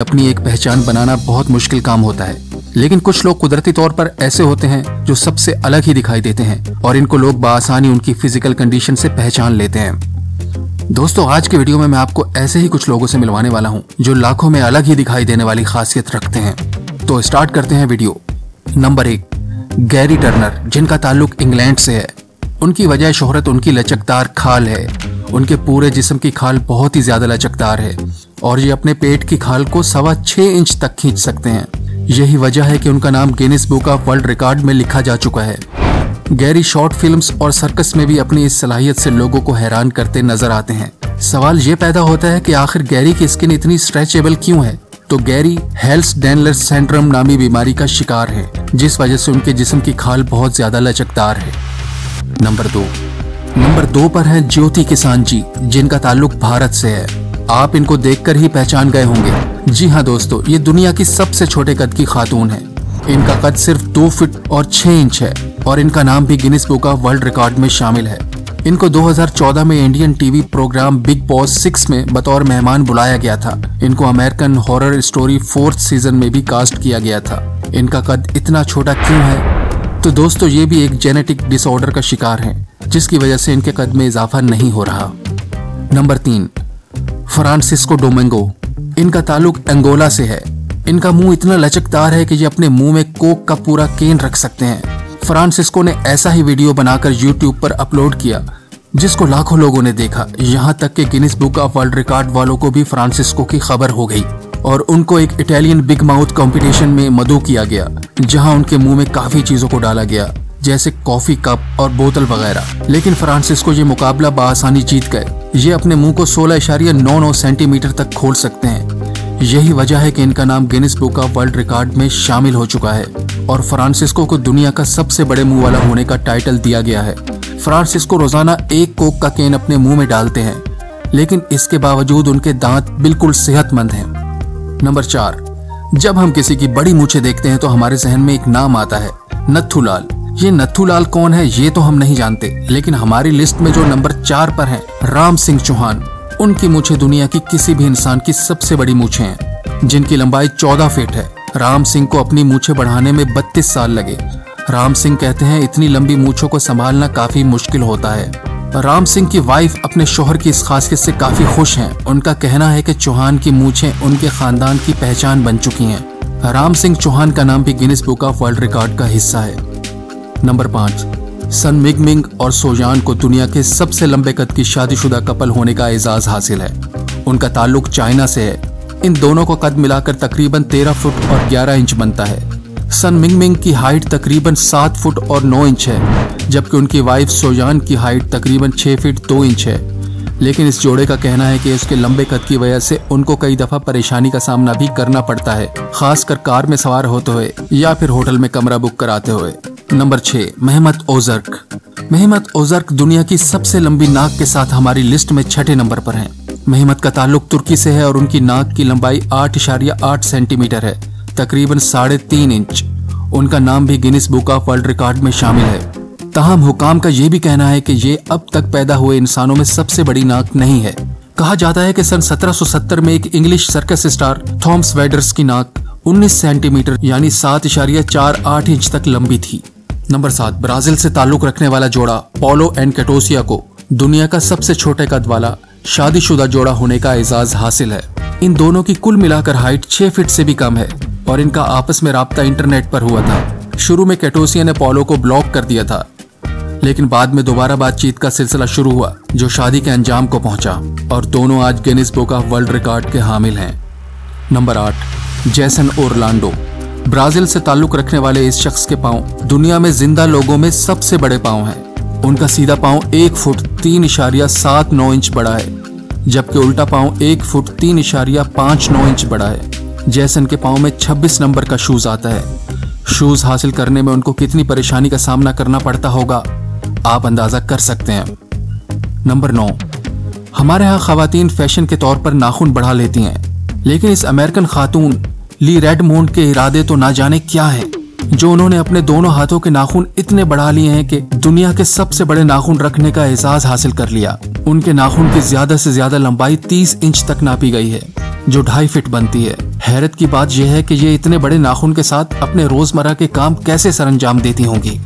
अपनी एक पहचान बनाना बहुत मुश्किल काम होता है, लेकिन कुछ लोग कुदरती तौर पर ऐसे होते हैं जो सबसे अलग ही दिखाई देते हैं और इनको लोग बआसानी उनकी फिजिकल कंडीशन से पहचान लेते हैं। दोस्तों, आज के वीडियो में मैं आपको ऐसे ही कुछ लोगों से मिलवाने वाला हूं जो लाखों में अलग ही दिखाई देने वाली खासियत रखते हैं। तो स्टार्ट करते हैं वीडियो। नंबर 1, गैरी टर्नर, जिनका ताल्लुक इंग्लैंड से है। उनकी वजह शोहरत उनकी लचकदार खाल है। उनके पूरे जिस्म की खाल बहुत ही ज्यादा लचकदार है और ये अपने पेट की खाल को 6.25 इंच तक खींच सकते हैं। यही वजह है कि उनका नाम Guinness book of world record में लिखा जा चुका है। गैरी शॉर्ट फिल्म्स और सर्कस में भी अपनी इस सलाहियत से लोगों को हैरान करते नजर आते हैं। सवाल ये पैदा होता है कि आखिर गैरी की स्किन इतनी स्ट्रेचेबल क्यों है? तो गैरी हेल्स-डेनलर सिंड्रोम नामी बीमारी का शिकार है, जिस वजह से उनके जिस्म की खाल बहुत ज्यादा लचकदार है। नंबर 2 पर है ज्योति किसान जी, जिनका ताल्लुक भारत से है। आप इनको देखकर ही पहचान गए होंगे। जी हाँ दोस्तों, ये दुनिया की सबसे छोटे कद की खातून है। इनका कद सिर्फ 2 फीट और 6 इंच है और इनका नाम भी Guinness book of world record में शामिल है। इनको 2014 में Indian TV programme Bigg Boss 6 में बतौर मेहमान बुलाया गया था। इनको American horror story 4th season में भी कास्ट किया गया था। इनका कद इतना छोटा क्यों है? तो दोस्तों, ये भी एक जेनेटिक डिसऑर्डर का शिकार है, जिसकी वजह से इनके कद में इजाफा नहीं हो रहा। Number 3, Francisco Domingo. इनका ताल्लुक अंगोला से है। इनका मुंह इतना लचकदार है कि ये अपने मुंह में कोक का पूरा केन रख सकते हैं। फ्रांसिस्को ने ऐसा ही वीडियो बनाकर YouTube पर अपलोड किया, जिसको लाखों लोगों ने देखा। यहाँ तक कि Guinness book of world record वालों को भी फ्रांसिस्को की खबर हो गई और उनको एक इटालियन बिग माउथ कंपटीशन में मदऊ किया गया, जहां उनके मुंह में काफी चीजों को डाला गया, जैसे कॉफी कप और बोतल वगैरह। लेकिन फ्रांसिस्को ये मुकाबला बआसानी जीत गए। ये अपने मुंह को 16.99 सेंटीमीटर तक खोल सकते हैं। यही वजह है कि इनका नाम Guinness book of world record में शामिल हो चुका है और फ्रांसिस्को को दुनिया का सबसे बड़े मुंह वाला होने का टाइटल दिया गया है। फ्रांसिस्को रोजाना 1 कोक का केन अपने मुंह में डालते हैं, लेकिन इसके बावजूद उनके दांत बिल्कुल सेहतमंद हैं। नंबर 4, जब हम किसी की बड़ी मूछें देखते हैं तो हमारे जहन में एक नाम आता है, नथुलाल। ये नथुलाल कौन है ये तो हम नहीं जानते, लेकिन हमारी लिस्ट में जो नंबर 4 पर है, राम सिंह चौहान। उनकी मूछें दुनिया की किसी भी इंसान की सबसे बड़ी मूछें हैं, जिनकी लंबाई 14 फीट है। राम सिंह को अपनी मूछें बढ़ाने में 32 साल लगे। राम सिंह कहते हैं इतनी लंबी मूछों को संभालना काफी मुश्किल होता है। राम सिंह की वाइफ अपने शोहर की इस खासियत से काफी खुश हैं। उनका कहना है कि चौहान की मूछें उनके खानदान की पहचान बन चुकी हैं। राम सिंह चौहान का नाम भी Guinness book of world record का हिस्सा है। नंबर 5, सन मिंगमिंग और सोयान को दुनिया के सबसे लंबे कद की शादीशुदा कपल होने का एजाज हासिल है। उनका ताल्लुक चाइना से है। इन दोनों का कद मिलाकर तकरीबन 13 फुट और 11 इंच बनता है। सन मिंगमिंग की हाइट तकरीबन 7 फुट और 9 इंच है, जबकि उनकी वाइफ सोयान की हाइट तकरीबन 6 फीट 2 इंच है। लेकिन इस जोड़े का कहना है कि उसके लंबे कद की वजह से उनको कई दफा परेशानी का सामना भी करना पड़ता है, खासकर कार में सवार होते हुए या फिर होटल में कमरा बुक कराते हुए। नंबर 6, मेहमत ओजर्क। मेहमत ओजर्क दुनिया की सबसे लंबी नाक के साथ हमारी लिस्ट में 6ठे नंबर पर हैं। मेहमत का ताल्लुक तुर्की से है और उनकी नाक की लंबाई 8.8 सेंटीमीटर है, तकरीबन 3.5 इंच। उनका नाम भी Guinness book of world record में शामिल है। ताहम हुकाम का ये भी कहना है कि ये अब तक पैदा हुए इंसानों में सबसे बड़ी नाक नहीं है। कहा जाता है कि सन 1770 में एक इंग्लिश सर्कस स्टार थॉमस वेडर्स की नाक 19 सेंटीमीटर यानी 7.48 इंच तक लंबी थी। नंबर 7, ब्राजील से ताल्लुक रखने वाला जोड़ा पॉलो एंड कैटोसिया को दुनिया का सबसे छोटे कद वाला शादीशुदा जोड़ा होने का एजाज हासिल है। इन दोनों की कुल मिलाकर हाइट 6 फीट से भी कम है और इनका आपस में राब्ता इंटरनेट पर हुआ था। शुरू में कैटोसिया ने पॉलो को ब्लॉक कर दिया था, लेकिन बाद में दोबारा बातचीत का सिलसिला शुरू हुआ, जो शादी के अंजाम को पहुंचा और दोनों आज Guinness book of world record के हामिल हैं। Number 8, Jason ओरलांडो। ब्राजील से ताल्लुक रखने वाले इस शख्स के पांव दुनिया में जिंदा लोगों में सबसे बड़े पांव हैं। उनका सीधा पांव 1 फुट 3.79 इंच बड़ा है, जबकि उल्टा पांव 1 फुट 3.59 इंच बड़ा है। जेसन के पांव में 26 नंबर का शूज आता है। शूज हासिल करने में उनको कितनी परेशानी का सामना करना पड़ता होगा, आप अंदाजा कर सकते हैं। नंबर 9, हमारे यहाँ खवातीन फैशन के तौर पर नाखून बढ़ा लेती हैं, लेकिन इस अमेरिकन खातून ली रेडमोंड के इरादे तो ना जाने क्या है, जो उन्होंने अपने दोनों हाथों के नाखून इतने बढ़ा लिए हैं कि दुनिया के सबसे बड़े नाखून रखने का एजाज हासिल कर लिया। उनके नाखून की ज्यादा से ज्यादा लंबाई 30 इंच तक नापी गई है, जो 2.5 फीट बनती है। हैरत की बात यह है कि ये इतने बड़े नाखून के साथ अपने रोजमर्रा के काम कैसे सरंजाम देती होंगी।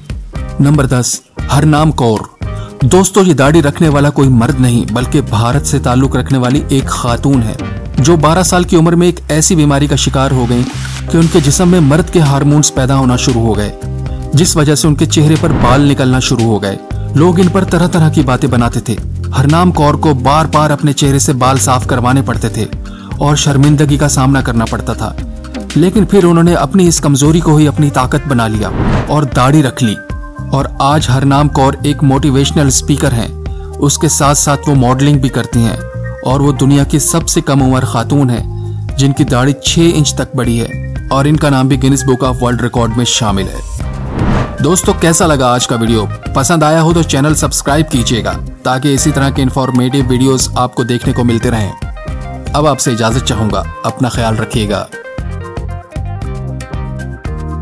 नंबर 10, हरनाम कौर। दोस्तों, ये दाढ़ी रखने वाला कोई मर्द नहीं बल्कि भारत से ताल्लुक रखने वाली एक खातून है जो 12 साल की उम्र में एक ऐसी बीमारी का शिकार हो गई कि उनके जिस्म में मर्द के हार्मोन्स पैदा होना शुरू हो गए, जिस वजह से उनके चेहरे पर बाल निकलना शुरू हो गए। लोग इन पर तरह तरह की बातें बनाते थे। हरनाम कौर को बार बार अपने चेहरे से बाल साफ करवाने पड़ते थे और शर्मिंदगी का सामना करना पड़ता था, लेकिन फिर उन्होंने अपनी इस कमजोरी को ही अपनी ताकत बना लिया और दाढ़ी रख ली। और आज हरनाम कौर एक मोटिवेशनल स्पीकर हैं। उसके साथ साथ वो मॉडलिंग भी करती हैं और वो दुनिया की सबसे कम उम्र खातून है जिनकी दाढ़ी 6 इंच तक बड़ी है और इनका नाम भी Guinness book of world record में शामिल है। दोस्तों, कैसा लगा आज का वीडियो? पसंद आया हो तो चैनल सब्सक्राइब कीजिएगा ताकि इसी तरह के इंफॉर्मेटिव वीडियोस आपको देखने को मिलते रहें। अब आपसे इजाजत चाहूंगा। अपना ख्याल रखिएगा।